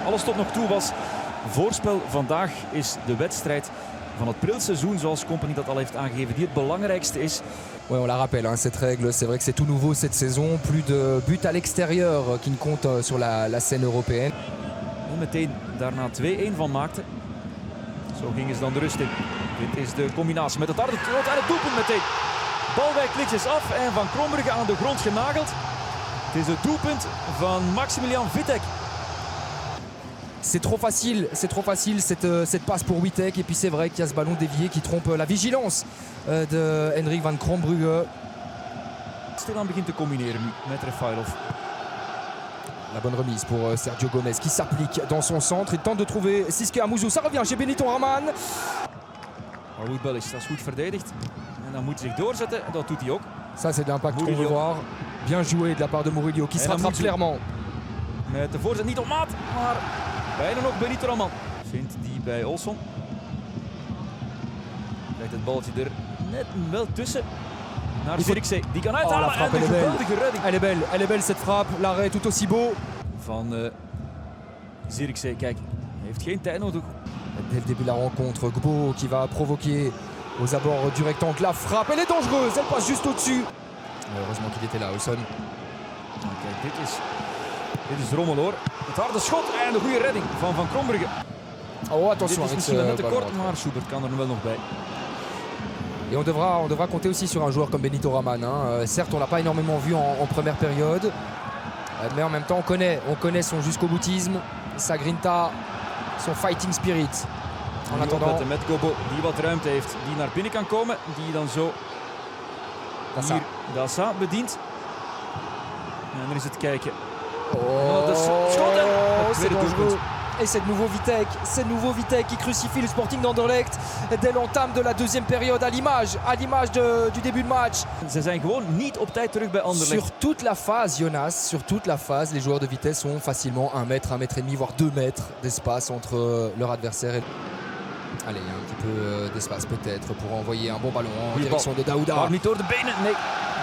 Alles tot nog toe was voorspel. Vandaag is de wedstrijd van het prilseizoen, zoals Kompany dat al heeft aangegeven, die het belangrijkste is. Ouais, on la rappelle, hein, cette règle, c'est vrai que c'est tout nouveau cette saison. Plus de buts à l'extérieur qui ne comptent sur la scène européenne. En meteen daarna 2-1 van maakte. Zo gingen ze dan de rust in. Dit is de combinatie met het harde trot en het doelpunt meteen. Bal wijkt lichtjes af en Van Krombrugge aan de grond genageld. Het is het doelpunt van Maximilian Wittek. C'est trop facile cette passe pour Wittek. Et puis c'est vrai qu'il y a ce ballon dévié qui trompe la vigilance de Henrik van Krombrugge. Stilaan begint te combineren nu met Refailov. La bonne remise pour Sergio Gomez qui s'applique dans son centre. Il tente de trouver Siske Amouzou. Ça revient chez Benito Raman. Wout Bellis, dat is goed verdedigd. En dan moet hij zich doorzetten en dat doet hij ook. Ça c'est de l'impact qu'on veut voir. Bien joué de la part de Murillo qui se rattrape clairement. Met de voorzet niet op maat, maar bijna nog Benito Raman. Vindt die bij Olsson. Krijgt het balletje er net wel tussen. Naar Zirkzee, die kan uithalen en een geweldige redding. Elle est belle cette frappe, l'arrêt tout aussi beau. Van Zirkzee, kijk, hij heeft geen tijd nodig. Dès le début de la rencontre, Gbo qui va provoquer aux abords du rectangle. La frappe, elle est dangereuse, elle passe juste au-dessus. Heureusement qu'il était là, Olsson. Kijk, dit is rommel hoor. Het harde schot en de goede redding van Van Krombrugge. Oh, attention. Dit is misschien net te kort, maar Schubert kan er wel nog bij. Et on devra compter aussi sur un joueur comme Benito Raman. Hein. Certes, on l'a pas énormément vu en première période, mais en même temps, on connaît son jusqu'au-boutisme, sa grinta, son fighting spirit. En attendant, met Gobo, die wat ruimte heeft, die naar binnen kan komen, die dan zo hier Dassa bedient. En dan is het kijken. Oh, dat is schot en het c'est tweede dangereux. doelpunt. Et c'est de nouveau Wittek qui crucifie le Sporting d'Anderlecht dès l'entame de la deuxième période, à l'image du début de match. Ze zijn gewoon niet op tijd terug bij Anderlecht. Sur toute la phase, Jonas, sur toute la phase, les joueurs de Vitesse ont facilement 1 mètre, 1 mètre et demi, voire 2 mètres d'espace entre leur adversaire et... Allez, il y a un petit peu d'espace peut-être pour envoyer un bon ballon en direction de Daouda. Maar niet door de benen, nee.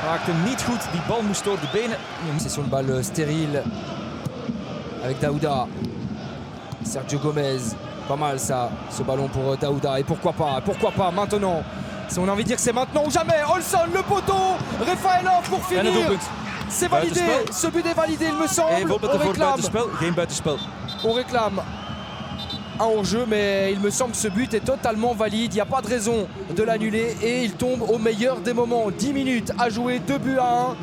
Raakt hem niet goed, die bal moest door de benen. C'est sur une balle stérile avec Daouda. Sergio Gomez, pas mal ça, ce ballon pour Daouda. Et pourquoi pas maintenant. Si on a envie de dire que c'est maintenant ou jamais. Olsson, le poteau, Refailov pour finir. C'est validé, ce but est validé il me semble. On réclame un hors-jeu, mais il me semble que ce but est totalement valide. Il n'y a pas de raison de l'annuler et il tombe au meilleur des moments. 10 minutes à jouer, 2 buts à 1.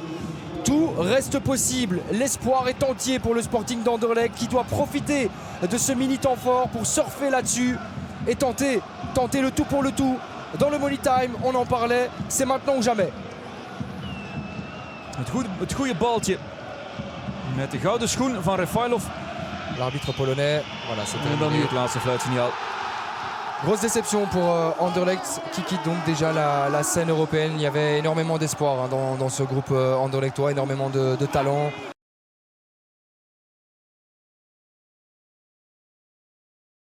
Tout reste possible. L'espoir est entier pour le Sporting d'Anderlecht qui doit profiter de ce mini temps fort pour surfer là-dessus et tenter le tout pour le tout. Dans le money time, on en parlait, c'est maintenant ou jamais. Het goede baltje met de gouden schoen van Refailov. L'arbitre polonais, voilà, c'était En dan nu het laatste fluitsignaal. Grosse déception pour Anderlecht qui quitte donc déjà la scène européenne. Il y avait énormément d'espoir hein, dans ce groupe anderlechtois, énormément de talent.